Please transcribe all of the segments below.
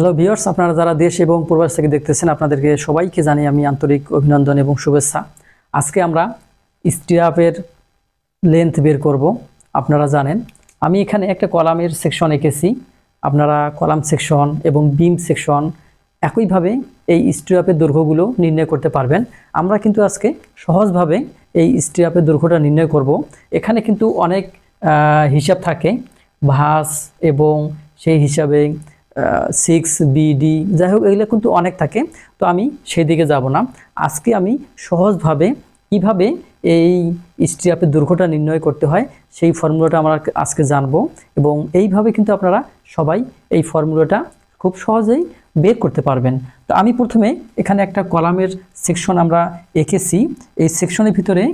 Hello viewers, আপনারা যারা দেশ এবং প্রবাস থেকে দেখতেছেন আপনাদেরকে সবাইকে জানাই আমি আন্তরিক অভিনন্দন এবং শুভেচ্ছা। আজকে আমরা স্ট্রাপের লেন্থ বের করব। আপনারা জানেন আমি এখানে একটা কলামের সেকশন এঁকেছি। আপনারা কলাম সেকশন এবং বিম সেকশন একইভাবে এই স্ট্রাপের দৈর্ঘ্যগুলো নির্ণয় করতে পারবেন। আমরা কিন্তু আজকে সহজভাবে এই স্ট্রাপের দৈর্ঘ্যটা নির্ণয় করব। এখানে কিন্তু অনেক হিসাব থাকে, ভাঁজ এবং সেই হিসাবে 6BD যাই হোক এগুলো কিন্তু অনেক থাকে। তো আমি সেই দিকে যাব না। আজকে আমি সহজভাবে কিভাবে এই স্ট্রাপের দৈর্ঘ্যটা নির্ণয় করতে হয় সেই ফর্মুলাটা আমরা আজকে জানবো, এবং এইভাবে কিন্তু আপনারা সবাই এই ফর্মুলাটা খুব সহজেই বের করতে পারবেন। তো আমি প্রথমে এখানে একটা কলামের সেকশন আমরা এঁকেছি। এই সেকশনের ভিতরে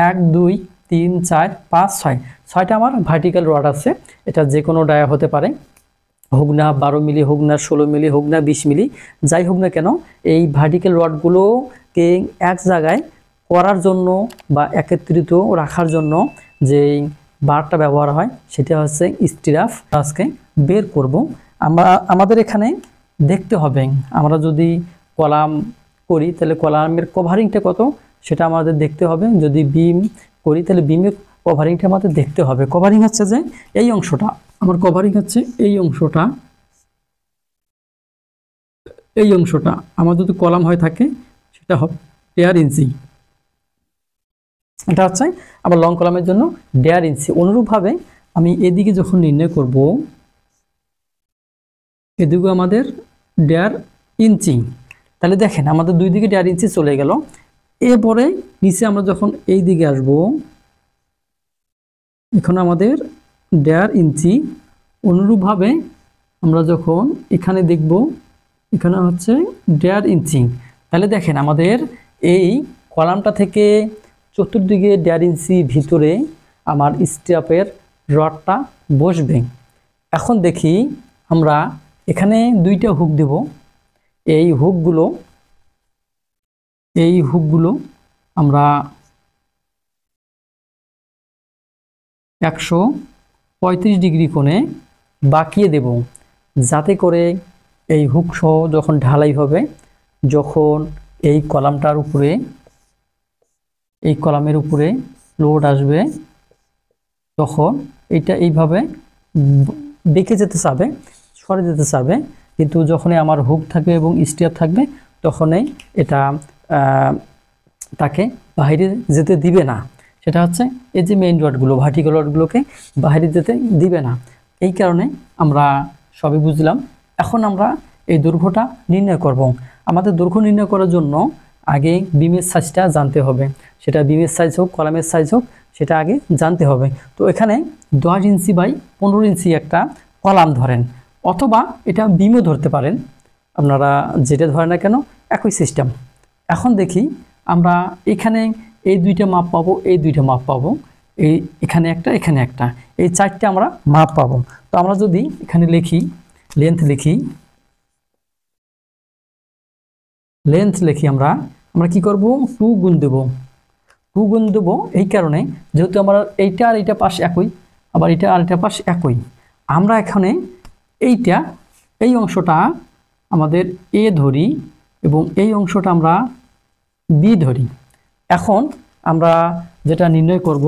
1 2 3 4 5 6 ছয়টা আমার ভার্টিক্যাল রড আছে। এটা যে কোনো ডায়া হতে পারে, হোক না 12 মিলি, হোক না 16 মিলি, হোক না 20 মিলি, যাই হোক না কেন এই ভার্টিক্যাল রডগুলোকে এক জায়গায় করার জন্য বা একত্রিত রাখার জন্য যে বারটা ব্যবহার হয় সেটা হচ্ছে স্ট্রাপ। আজকে বের করব। আমাদের এখানে দেখতে হবে, আমরা যদি কলাম করি তাহলে কলামের কভারিংটা কত সেটা আমাদের দেখতে হবে। যদি বিম করি তাহলে বিমের কভারিংটা আমাদের দেখতে হবে। কভারিং হচ্ছে যে এই অংশটা, আমার কভারিং হচ্ছে এই অংশটা, এই অংশটা আমার যদি কলাম হয়ে থাকে সেটা হবে 1.5 ইঞ্চি। এটা হচ্ছে আমার লং কলামের জন্য 1.5 ইঞ্চি। অনুরূপভাবে আমি এদিকে যখন নির্ণয় করব, এদিকে আমাদের 1.5 ইঞ্চি। তাহলে দেখেন আমাদের দুই দিকে 1.5 ইঞ্চি চলে গেল। এরপরে নিচে আমরা যখন এই দিকে আসব, এখন আমাদের 1.5 ইঞ্চি। অনুরূপভাবে আমরা যখন এখানে দেখব, এখানে হচ্ছে 1.5 ইঞ্চি। তাহলে দেখেন আমাদের এই কলামটা থেকে চতুর্দিকে 1.5 ইঞ্চি ভিতরে আমার স্ট্রাপের রডটা বসবে। এখন দেখি আমরা এখানে দুইটা হুক দেব। এই হুকগুলো আমরা 135 ডিগ্রি কোণে বাঁকিয়ে দেব, যাতে করে এই হুক সহ যখন ঢালাই হবে, যখন এই কলামটার উপরে, এই কলামের উপরে লোড আসবে, তখন এটা এইভাবে বেঁকে যেতে চাবে, সরে যেতে চাবে। কিন্তু যখনই আমার হুক থাকবে এবং স্ট্রাপ থাকবে তখনই এটা তাকে বাইরে যেতে দিবে না। সেটা হচ্ছে এই যে মেইন রডগুলো, ভার্টিক্যাল রডগুলোকে বাইরে যেতে দিবে না। এই কারণে আমরা সবই বুঝলাম। এখন আমরা এই দৈর্ঘ্যটা নির্ণয় করব। আমাদের দৈর্ঘ্য নির্ণয় করার জন্য আগে বিমের সাইজটা জানতে হবে। সেটা বিমের সাইজ হোক, কলামের সাইজ হোক, সেটা আগে জানতে হবে। তো এখানে 10 ইঞ্চি বাই 15 ইঞ্চি একটা কলাম ধরেন, অথবা এটা বিমও ধরতে পারেন। আপনারা যেটা ধরেন না কেন একই সিস্টেম। এখন দেখি আমরা এখানে এই দুইটা মাপ পাবো, এই দুইটা মাপ পাবো, এখানে একটা, এখানে একটা, এই চারটে আমরা মাপ পাবো। তো আমরা যদি এখানে লিখি লেন্থ লিখি, আমরা কি করব, 2 গুণ দেব। 2 গুণ দেব এই কারণে যেহেতু আমরা এইটা আর এইটা পাশ একই, আবার এটা আর এটা পাশ একই। আমরা এখানে এই অংশটা আমাদের এ ধরি এবং এই অংশটা আমরা বি ধরি। এখন আমরা যেটা নির্ণয় করব,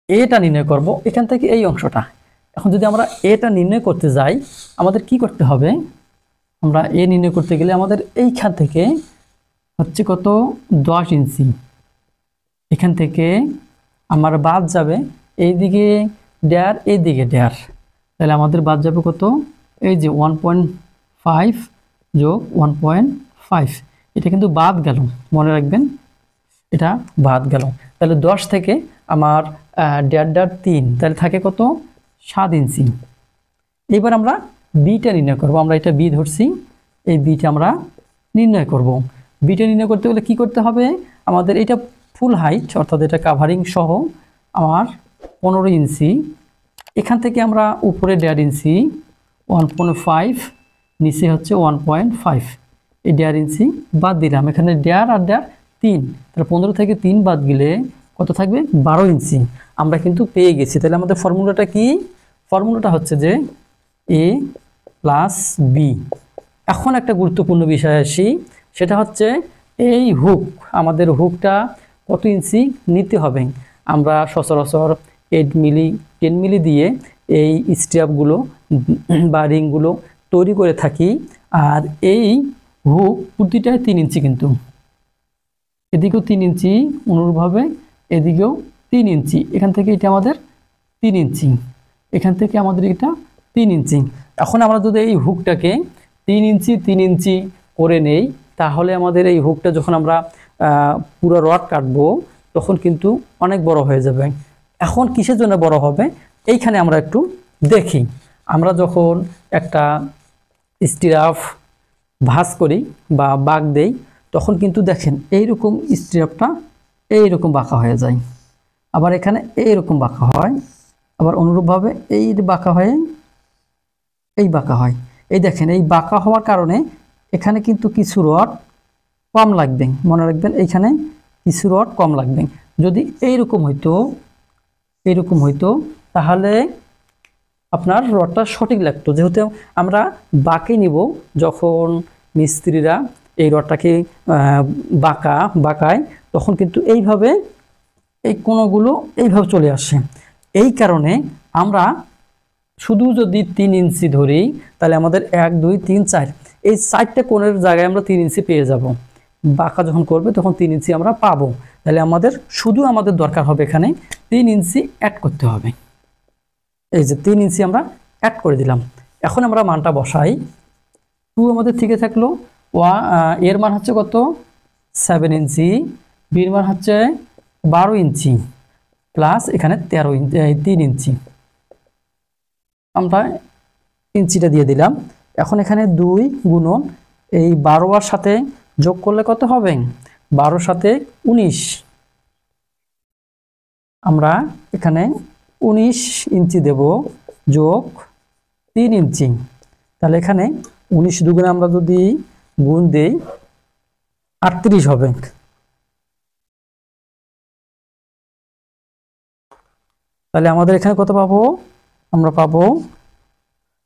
এটা নির্ণয় করব এখান থেকে এই অংশটা। এখন যদি আমরা এটা নির্ণয় করতে যাই, আমাদের কি করতে হবে, আমরা এ নির্ণয় করতে গেলে আমাদের এইখান থেকে হচ্ছে কত, 10 ইঞ্চি। এখান থেকে আমার বাদ যাবে এইদিকে 1.5, এইদিকে 1.5, তাহলে আমাদের বাদ যাবে কত, এই যে 1.5 যোগ 1.5। এটা কিন্তু বাদ গেল, মনে রাখবেন এটা বাদ গেল। তাহলে 10 থেকে আমার 1.5 3, তাহলে থাকে কত, 7 ইঞ্চি। এবার আমরা বিটা নির্ণয় করব। আমরা এটা বি ধরছি, এই বিটা আমরা নির্ণয় করব। বিটা নির্ণয় করতে হলে কি করতে হবে, আমাদের এটা ফুল হাইট অর্থাৎ এটা কাভারিং সহ আমার 15 ইঞ্চি। এখান থেকে আমরা উপরে 1.5 ইঞ্চি, 1.5, নিচে হচ্ছে 1.5, এই 1.5 ইঞ্চি বাদ দিলাম। এখানে 1.5 আর 1.5 3, তাহলে 15 থেকে 3 বাদ গেলে কত থাকবে, 12 ইঞ্চি। আমরা কিন্তু পেয়ে গেছি। তাহলে আমাদের ফর্মুলাটা কি, ফর্মুলাটা হচ্ছে যে এ প্লাস বি। এখন একটা গুরুত্বপূর্ণ বিষয় আসি, সেটা হচ্ছে এই হুক, আমাদের হুকটা কত ইঞ্চি নিতে হবে। আমরা সচরাচর 8 মিলি 10 মিলি দিয়ে এই স্ট্র্যাপগুলো বা রিংগুলো তৈরি করে থাকি। আর এই হুক প্রতিটাই 3 ইঞ্চি, কিন্তু এদিকেও 3 ইঞ্চি, অনুরূপভাবে এদিকেও 3 ইঞ্চি, এখান থেকে এটা আমাদের 3 ইঞ্চি, এখান থেকে আমাদের এটা 3 ইঞ্চি। এখন আমরা যদি এই হুকটাকে 3 ইঞ্চি 3 ইঞ্চি করে নেই, তাহলে আমাদের এই হুকটা যখন আমরা পুরো রড কাটবো তখন কিন্তু অনেক বড় হয়ে যাবে। এখন কিসের জন্য বড় হবে এইখানে আমরা একটু দেখি। আমরা যখন একটা স্টিরাপ ভাঁজ করি বা বাঁক দেই, তখন কিন্তু দেখেন এইরকম স্টিরাপটা এইরকম বাঁকা হয়ে যায়, আবার এখানে এইরকম বাঁকা হয়, আবার অনুরূপভাবে এই বাঁকা হয়ে এই বাঁকা হয়। এই দেখেন এই বাঁকা হওয়ার কারণে এখানে কিন্তু কিছু রড কম লাগবে, মনে রাখবেন এইখানে কিছু রড কম লাগবে। যদি এইরকম হইতো তাহলে আপনার রডটা সঠিক লাগতো। যেহেতু আমরা বাঁকে নিব, যখন মিস্ত্রিরা এই রডটাকে বাঁকায় তখন কিন্তু এইভাবে এই কোণগুলো এইভাবে চলে আসে। এই কারণে আমরা শুধু যদি 3 ইঞ্চি ধরি, তাহলে আমাদের 1 2 3 4 এই 4টে কোণের জায়গায় আমরা 3 ইঞ্চি পেয়ে যাব। বাঁকা যখন করবে তখন 3 ইঞ্চি আমরা পাবো। তাহলে আমাদের দরকার হবে এখানে 3 ইঞ্চি অ্যাড করতে হবে। এই যে 3 ইঞ্চি আমরা অ্যাড করে দিলাম। এখন আমরা মানটা বসাই। 2 আমাদের থেকে থাকলো, এর মান হচ্ছে কত 7 ইঞ্চি, বির মান হচ্ছে 12 ইঞ্চি, প্লাস এখানে 13 ইঞ্চি 3 ইঞ্চি আমরা ইঞ্চিটা দিয়ে দিলাম। এখন এখানে 2 গুণন এই 12 এর সাথে যোগ করলে কত হবে, 12 সাথে 19, আমরা এখানে 19 ইঞ্চি দেব, যোগ 3 ইঞ্চি। তাহলে এখানে 19 দুগুণে আমরা যদি গুণ দেই 38 হবে। তাহলে আমাদের এখানে কত পাবো, আমরা পাবো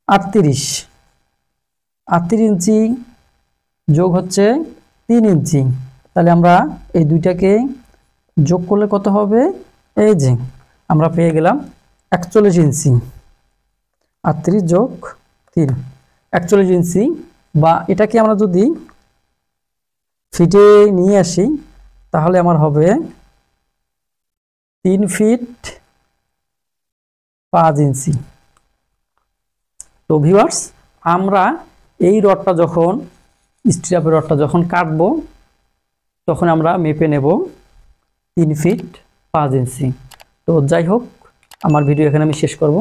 38 ইঞ্চি যোগ হচ্ছে 3 ইঞ্চি। তাহলে আমরা এই দুইটাকে যোগ করলে কত হবে, এই যে আমরা পেয়ে গেলাম 41 ইঞ্চি। 38 যোগ 3 41 ইঞ্চি, বা এটাকে আমরা যদি ফিটে নিয়ে আসি তাহলে আমার হবে 3 ফিট 5 ইঞ্চি। তো ভিউয়ার্স, আমরা এই রডটা যখন স্টিরাপের রডটা যখন কাটবো তখন আমরা মেপে নেব 3 ফিট 5 ইঞ্চি। তো যাই হোক, আমার ভিডিও এখানে আমি শেষ করব।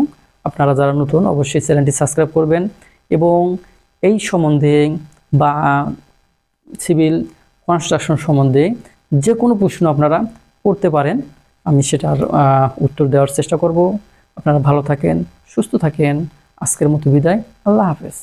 আপনারা যারা নতুন অবশ্যই চ্যানেলটি সাবস্ক্রাইব করবেন, এবং এই সম্বন্ধে বা সিভিল কনস্ট্রাকশন সম্বন্ধে যে কোনো প্রশ্ন আপনারা করতে পারেন, আমি সেটার উত্তর দেওয়ার চেষ্টা করব। আপনারা ভালো থাকেন, সুস্থ থাকেন। আজকের মতো বিদায়, আল্লাহ হাফেজ।